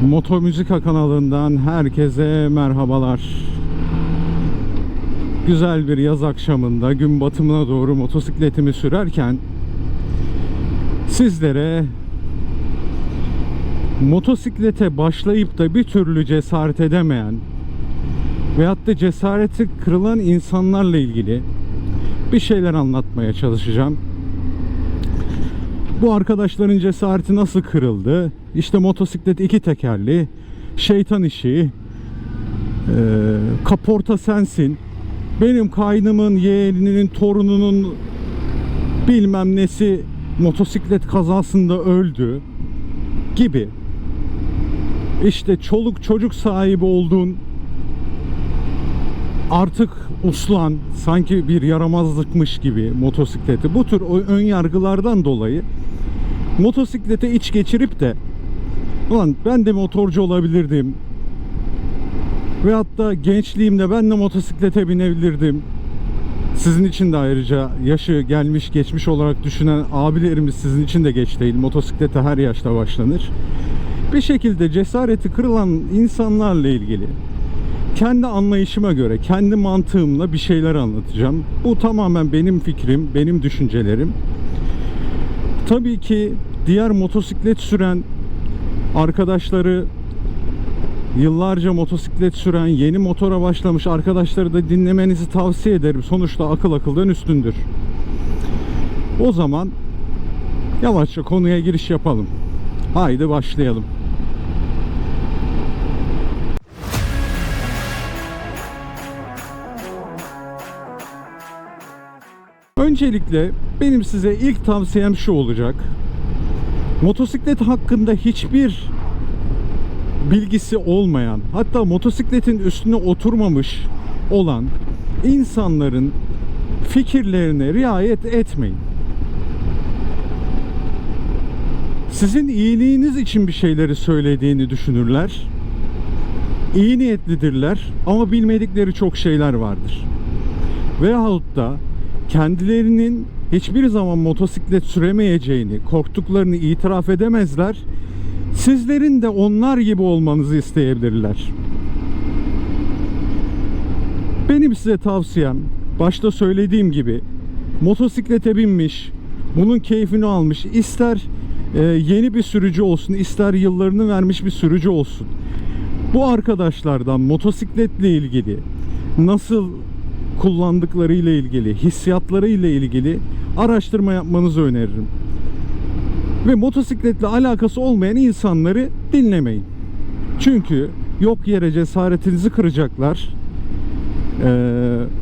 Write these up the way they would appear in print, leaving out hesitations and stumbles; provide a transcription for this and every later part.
Moto Müzika kanalından herkese merhabalar. Güzel bir yaz akşamında gün batımına doğru motosikletimi sürerken sizlere motosiklete başlayıp da bir türlü cesaret edemeyen veyahut da cesareti kırılan insanlarla ilgili bir şeyler anlatmaya çalışacağım. Bu arkadaşların cesareti nasıl kırıldı? İşte motosiklet iki tekerli, şeytan işi, kaporta sensin, benim kaynımın yeğeninin torununun bilmem nesi motosiklet kazasında öldü gibi. İşte çoluk çocuk sahibi olduğun, artık uslan, sanki bir yaramazlıkmış gibi motosikleti. Bu tür ön yargılardan dolayı motosiklete iç geçirip de ulan ben de motorcu olabilirdim veyahut da gençliğimde ben de motosiklete binebilirdim. Sizin için de ayrıca yaşı gelmiş geçmiş olarak düşünen abilerimiz sizin için de geç değil. Motosiklete her yaşta başlanır. Bir şekilde cesareti kırılan insanlarla ilgili kendi anlayışıma göre, kendi mantığımla bir şeyler anlatacağım. Bu tamamen benim fikrim, benim düşüncelerim. Tabii ki diğer motosiklet süren arkadaşları, yıllarca motosiklet süren, yeni motora başlamış arkadaşları da dinlemenizi tavsiye ederim. Sonuçta akıl akıldan üstündür. O zaman yavaşça konuya giriş yapalım. Haydi başlayalım. Öncelikle benim size ilk tavsiyem şu olacak. Motosiklet hakkında hiçbir bilgisi olmayan, hatta motosikletin üstüne oturmamış olan insanların fikirlerine riayet etmeyin. Sizin iyiliğiniz için bir şeyleri söylediğini düşünürler. İyi niyetlidirler ama bilmedikleri çok şeyler vardır. Veyahut da kendilerinin hiçbir zaman motosiklet süremeyeceğini, korktuklarını itiraf edemezler. Sizlerin de onlar gibi olmanızı isteyebilirler. Benim size tavsiyem, başta söylediğim gibi, motosiklete binmiş, bunun keyfini almış, ister yeni bir sürücü olsun, ister yıllarını vermiş bir sürücü olsun, bu arkadaşlardan motosikletle ilgili, nasıl kullandıkları ile ilgili, hissiyatları ile ilgili araştırma yapmanızı öneririm. Ve motosikletle alakası olmayan insanları dinlemeyin. Çünkü yok yere cesaretinizi kıracaklar.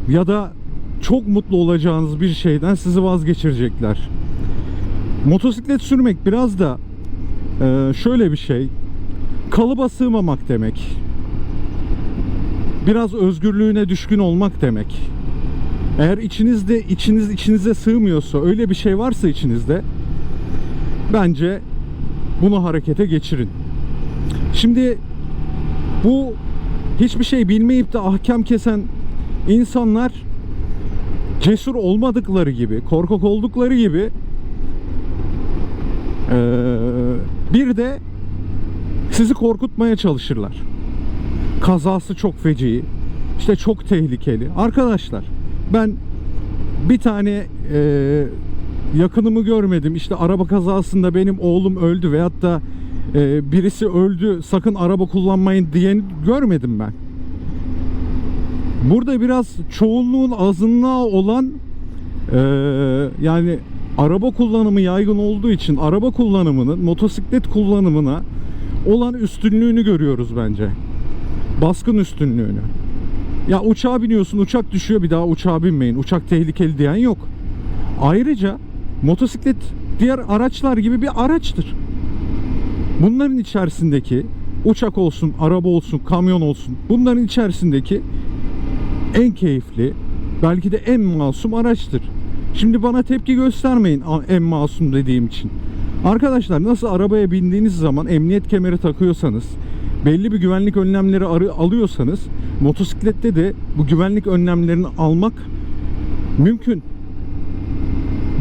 Ya da çok mutlu olacağınız bir şeyden sizi vazgeçirecekler. Motosiklet sürmek biraz da şöyle bir şey. Kalıba sığmamak demek. Biraz özgürlüğüne düşkün olmak demek. Eğer içinize sığmıyorsa, öyle bir şey varsa içinizde, bence bunu harekete geçirin. Şimdi bu hiçbir şey bilmeyip de ahkam kesen insanlar cesur olmadıkları gibi, korkak oldukları gibi bir de sizi korkutmaya çalışırlar. Kazası çok feci, işte çok tehlikeli. Arkadaşlar, ben bir tane yakınımı görmedim. İşte araba kazasında benim oğlum öldü veyahut da birisi öldü, sakın araba kullanmayın diyen görmedim ben. Burada biraz çoğunluğun azınlığa olan yani araba kullanımı yaygın olduğu için araba kullanımının motosiklet kullanımına olan üstünlüğünü görüyoruz bence. Baskın üstünlüğünü. Ya uçağa biniyorsun, uçak düşüyor, bir daha uçağa binmeyin, uçak tehlikeli diyen yok. Ayrıca motosiklet diğer araçlar gibi bir araçtır. Bunların içerisindeki uçak olsun, araba olsun, kamyon olsun, bunların içerisindeki en keyifli, belki de en masum araçtır. Şimdi bana tepki göstermeyin en masum dediğim için. Arkadaşlar, nasıl arabaya bindiğiniz zaman emniyet kemeri takıyorsanız, belli bir güvenlik önlemleri alıyorsanız, motosiklette de bu güvenlik önlemlerini almak mümkün.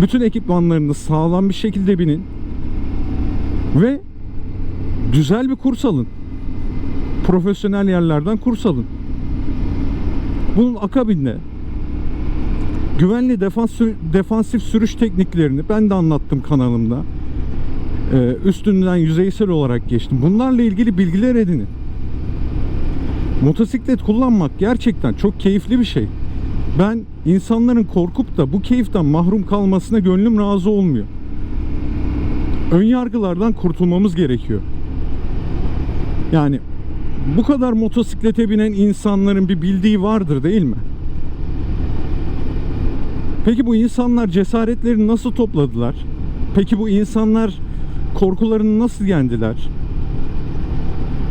Bütün ekipmanlarını sağlam bir şekilde binin ve Güzel bir kurs alın. Profesyonel yerlerden kurs alın. Bunun akabinde güvenli defansif sürüş tekniklerini ben de anlattım kanalımda. Üstünden yüzeysel olarak geçtim. Bunlarla ilgili bilgiler edinin. Motosiklet kullanmak gerçekten çok keyifli bir şey. Ben insanların korkup da bu keyiften mahrum kalmasına gönlüm razı olmuyor. Ön yargılardan kurtulmamız gerekiyor. Yani bu kadar motosiklete binen insanların bir bildiği vardır, değil mi? Peki bu insanlar cesaretlerini nasıl topladılar? Peki bu insanlar korkularını nasıl yendiler?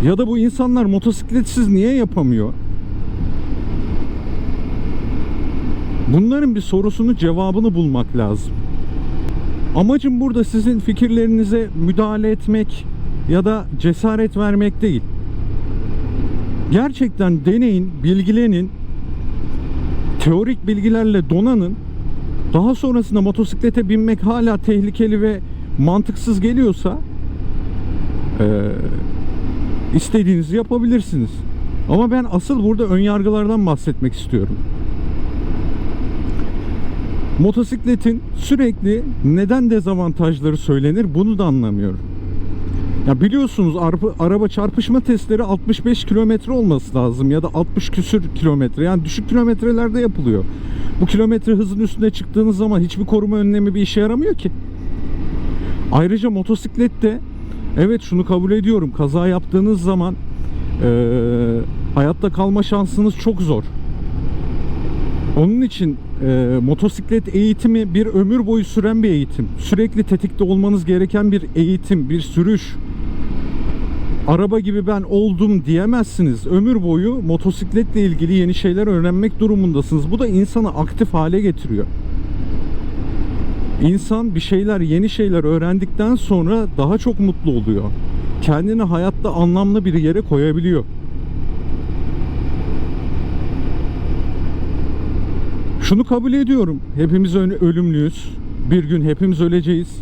Ya da bu insanlar motosikletsiz niye yapamıyor? Bunların bir sorusunun cevabını bulmak lazım. Amacım burada sizin fikirlerinize müdahale etmek ya da cesaret vermek değil. Gerçekten deneyin, bilgilenin, teorik bilgilerle donanın. Daha sonrasında motosiklete binmek hala tehlikeli ve mantıksız geliyorsa istediğinizi yapabilirsiniz. Ama ben asıl burada ön yargılardan bahsetmek istiyorum. Motosikletin sürekli neden dezavantajları söylenir, bunu da anlamıyorum. Ya biliyorsunuz araba çarpışma testleri 65 kilometre olması lazım ya da 60 küsür kilometre, yani düşük kilometrelerde yapılıyor. Bu kilometre hızın üstüne çıktığınız zaman hiçbir koruma önlemi bir işe yaramıyor ki. Ayrıca motosiklette evet, şunu kabul ediyorum, kaza yaptığınız zaman hayatta kalma şansınız çok zor. Onun için motosiklet eğitimi bir ömür boyu süren bir eğitim. Sürekli tetikte olmanız gereken bir eğitim, bir sürüş. Araba gibi ben oldum diyemezsiniz. Ömür boyu motosikletle ilgili yeni şeyler öğrenmek durumundasınız. Bu da insanı aktif hale getiriyor. İnsan bir şeyler, yeni şeyler öğrendikten sonra daha çok mutlu oluyor. Kendini hayatta anlamlı bir yere koyabiliyor. Şunu kabul ediyorum. Hepimiz ölümlüyüz. Bir gün hepimiz öleceğiz.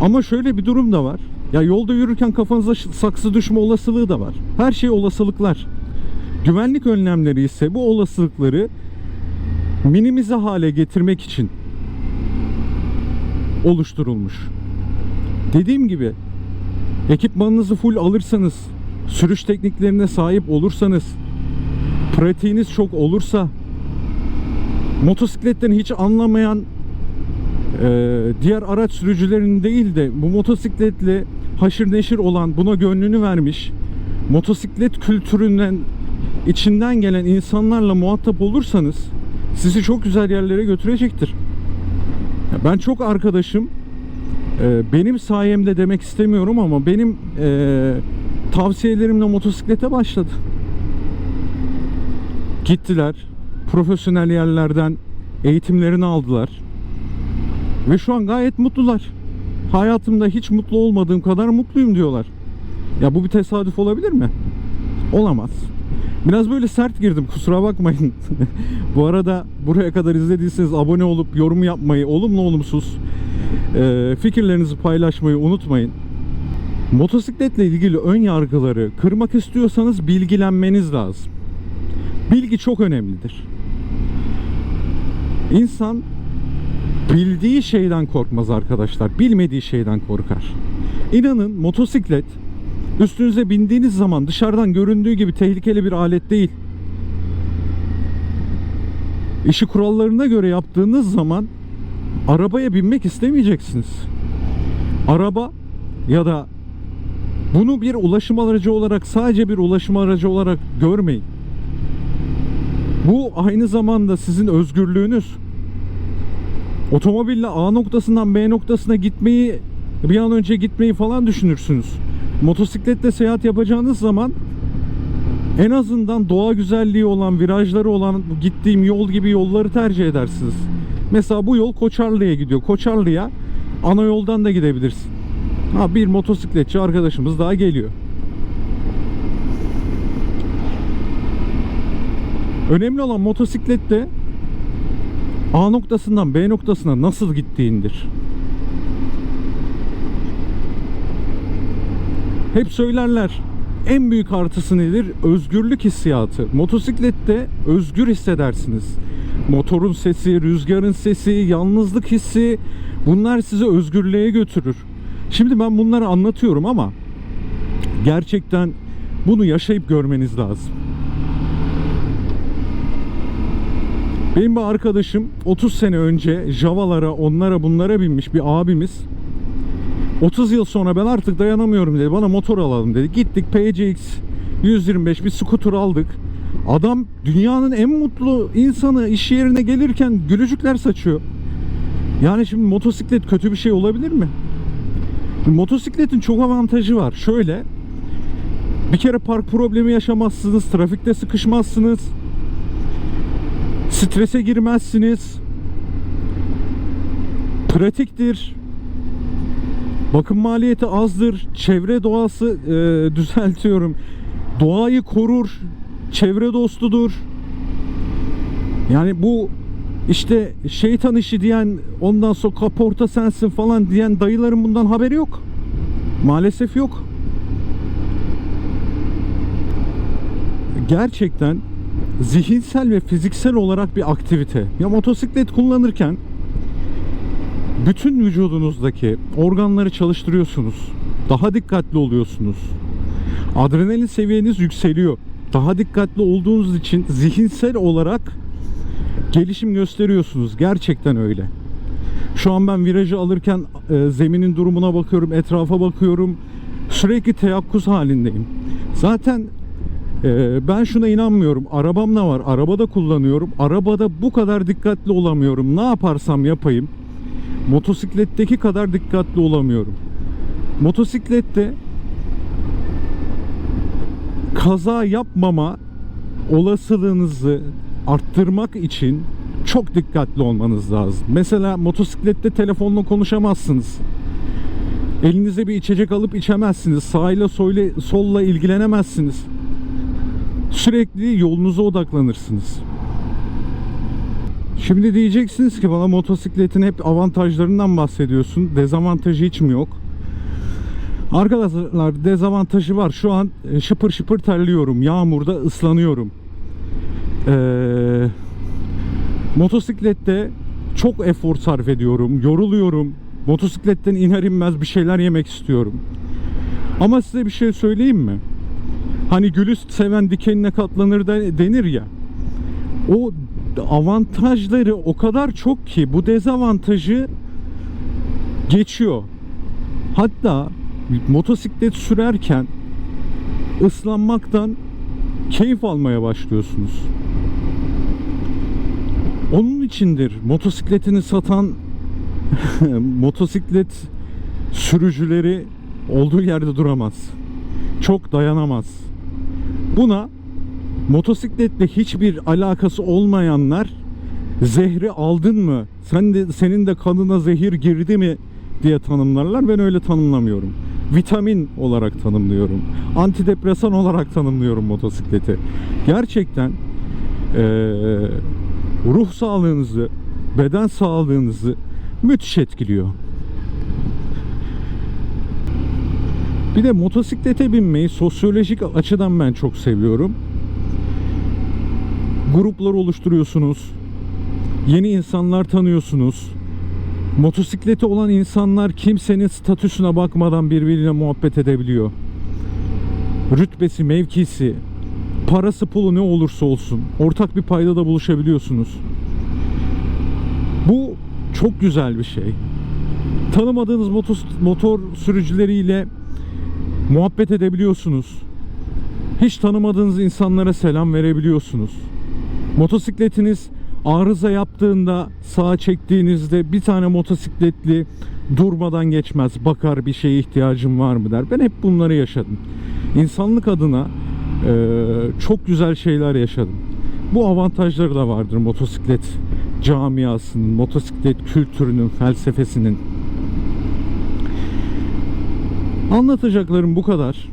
Ama şöyle bir durum da var. Ya yolda yürürken kafanıza saksı düşme olasılığı da var. Her şey olasılıklar. Güvenlik önlemleri ise bu olasılıkları minimize hale getirmek için oluşturulmuş. Dediğim gibi ekipmanınızı full alırsanız, sürüş tekniklerine sahip olursanız, pratiğiniz çok olursa, motosikletten hiç anlamayan diğer araç sürücülerinin değil de bu motosikletle haşır neşir olan, buna gönlünü vermiş, motosiklet kültüründen içinden gelen insanlarla muhatap olursanız sizi çok güzel yerlere götürecektir. Ben çok arkadaşım benim sayemde demek istemiyorum ama benim tavsiyelerimle motosiklete başladı. Gittiler, profesyonel yerlerden eğitimlerini aldılar ve şu an gayet mutlular. Hayatımda hiç mutlu olmadığım kadar mutluyum diyorlar. Ya bu bir tesadüf olabilir mi? Olamaz. Biraz böyle sert girdim, kusura bakmayın. Bu arada buraya kadar izlediyseniz abone olup yorum yapmayı, olumlu olumsuz fikirlerinizi paylaşmayı unutmayın. Motosikletle ilgili ön yargıları kırmak istiyorsanız bilgilenmeniz lazım. Bilgi çok önemlidir. İnsan bildiği şeyden korkmaz arkadaşlar. Bilmediği şeyden korkar. İnanın motosiklet üstünüze bindiğiniz zaman dışarıdan göründüğü gibi tehlikeli bir alet değil. İşi kurallarına göre yaptığınız zaman arabaya binmek istemeyeceksiniz. Araba ya da bunu bir ulaşım aracı olarak, sadece bir ulaşım aracı olarak görmeyin. Bu aynı zamanda sizin özgürlüğünüz. Otomobille A noktasından B noktasına gitmeyi, bir an önce gitmeyi falan düşünürsünüz. Motosikletle seyahat yapacağınız zaman en azından doğa güzelliği olan, virajları olan, bu gittiğim yol gibi yolları tercih edersiniz. Mesela bu yol Koçarlı'ya gidiyor. Koçarlı'ya ana yoldan da gidebilirsin. Bir motosikletçi arkadaşımız daha geliyor. Önemli olan motosiklette A noktasından B noktasına nasıl gittiğindir. Hep söylerler. En büyük artısı nedir? Özgürlük hissiyatı. Motosiklette özgür hissedersiniz. Motorun sesi, rüzgarın sesi, yalnızlık hissi, bunlar sizi özgürlüğe götürür. Şimdi ben bunları anlatıyorum ama gerçekten bunu yaşayıp görmeniz lazım. Benim bir arkadaşım 30 sene önce Java'lara, onlara bunlara binmiş bir abimiz. 30 yıl sonra ben artık dayanamıyorum dedi. Bana motor alalım dedi. Gittik PCX 125 bir scooter aldık. Adam dünyanın en mutlu insanı, iş yerine gelirken gülücükler saçıyor. Yani şimdi motosiklet kötü bir şey olabilir mi? Motosikletin çok avantajı var. Şöyle, bir kere park problemi yaşamazsınız, trafikte sıkışmazsınız, strese girmezsiniz, pratiktir, bakım maliyeti azdır, çevre doğası düzeltiyorum, doğayı korur, çevre dostudur. Yani bu işte şeytan işi diyen, ondan sonra kaporta sensin falan diyen dayıların bundan haberi yok. Maalesef yok. Gerçekten zihinsel ve fiziksel olarak bir aktivite. Ya motosiklet kullanırken bütün vücudunuzdaki organları çalıştırıyorsunuz. Daha dikkatli oluyorsunuz. Adrenalin seviyeniz yükseliyor. Daha dikkatli olduğunuz için zihinsel olarak gelişim gösteriyorsunuz. Gerçekten öyle. Şu an ben virajı alırken zeminin durumuna bakıyorum, etrafa bakıyorum. Sürekli teyakkuz halindeyim. Zaten ben şuna inanmıyorum. Arabam da var. Arabada kullanıyorum. Arabada bu kadar dikkatli olamıyorum. Ne yaparsam yapayım, motosikletteki kadar dikkatli olamıyorum. Motosiklette kaza yapmama olasılığınızı arttırmak için çok dikkatli olmanız lazım. Mesela motosiklette telefonla konuşamazsınız. Elinize bir içecek alıp içemezsiniz. Sağıyla solla ilgilenemezsiniz. Sürekli yolunuza odaklanırsınız. Şimdi diyeceksiniz ki bana motosikletin hep avantajlarından bahsediyorsun. Dezavantajı hiç mi yok? Arkadaşlar dezavantajı var. Şu an şıpır şıpır terliyorum. Yağmurda ıslanıyorum. Motosiklette çok efor sarf ediyorum. Yoruluyorum. Motosikletten iner inmez bir şeyler yemek istiyorum. Ama size bir şey söyleyeyim mi? Hani gülü seven dikenine katlanır denir ya. O avantajları o kadar çok ki bu dezavantajı geçiyor. Hatta motosiklet sürerken ıslanmaktan keyif almaya başlıyorsunuz. Onun içindir motosikletini satan motosiklet sürücüleri olduğu yerde duramaz. Çok dayanamaz. Buna motosikletle hiçbir alakası olmayanlar zehri aldın mı, senin de kanına zehir girdi mi diye tanımlarlar. Ben öyle tanımlamıyorum. Vitamin olarak tanımlıyorum. Antidepresan olarak tanımlıyorum motosikleti. Gerçekten ruh sağlığınızı, beden sağlığınızı müthiş etkiliyor. Bir de motosiklete binmeyi sosyolojik açıdan ben çok seviyorum. Gruplar oluşturuyorsunuz. Yeni insanlar tanıyorsunuz. Motosikleti olan insanlar kimsenin statüsüne bakmadan birbiriyle muhabbet edebiliyor. Rütbesi, mevkisi, parası, pulu ne olursa olsun ortak bir paydada buluşabiliyorsunuz. Bu çok güzel bir şey. Tanımadığınız motor sürücüleriyle muhabbet edebiliyorsunuz. Hiç tanımadığınız insanlara selam verebiliyorsunuz. Motosikletiniz arıza yaptığında sağa çektiğinizde bir tane motosikletli durmadan geçmez. Bakar, bir şeye ihtiyacım var mı der. Ben hep bunları yaşadım. İnsanlık adına çok güzel şeyler yaşadım. Bu avantajları da vardır motosiklet camiasının, motosiklet kültürünün, felsefesinin. Anlatacaklarım bu kadar.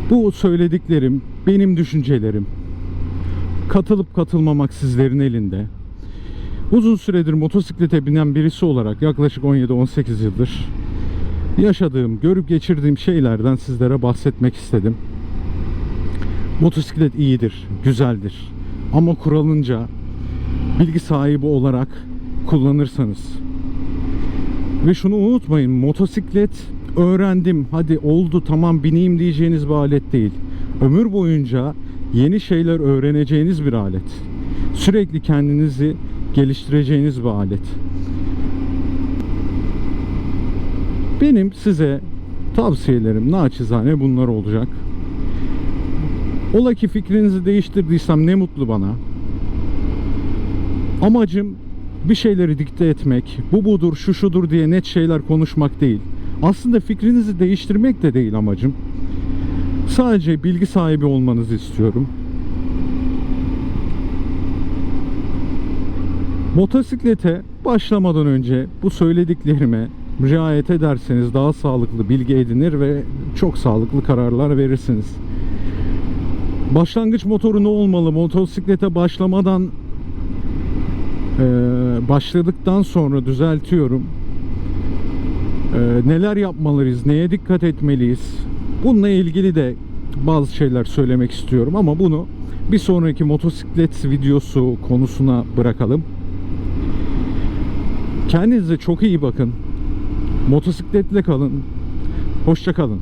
Bu söylediklerim benim düşüncelerim. Katılıp katılmamak sizlerin elinde. Uzun süredir motosiklete binen birisi olarak yaklaşık 17-18 yıldır yaşadığım, görüp geçirdiğim şeylerden sizlere bahsetmek istedim. Motosiklet iyidir, güzeldir. Ama kuralınca, bilgi sahibi olarak kullanırsanız. Ve şunu unutmayın, motosiklet öğrendim, hadi oldu, tamam bineyim diyeceğiniz bir alet değil. Ömür boyunca yeni şeyler öğreneceğiniz bir alet. Sürekli kendinizi geliştireceğiniz bir alet. Benim size tavsiyelerim naçizane bunlar olacak. Ola ki fikrinizi değiştirdiysem ne mutlu bana. Amacım bir şeyleri dikte etmek, bu budur, şu şudur diye net şeyler konuşmak değil. Aslında fikrinizi değiştirmek de değil amacım. Sadece bilgi sahibi olmanızı istiyorum. Motosiklete başlamadan önce bu söylediklerime riayet ederseniz daha sağlıklı bilgi edinir ve çok sağlıklı kararlar verirsiniz. Başlangıç motoru ne olmalı? Motosiklete başlamadan başladıktan sonra düzeltiyorum. Neler yapmalıyız? Neye dikkat etmeliyiz? Bununla ilgili de bazı şeyler söylemek istiyorum ama bunu bir sonraki motosiklet videosu konusuna bırakalım. Kendinize çok iyi bakın. Motosikletle kalın. Hoşça kalın.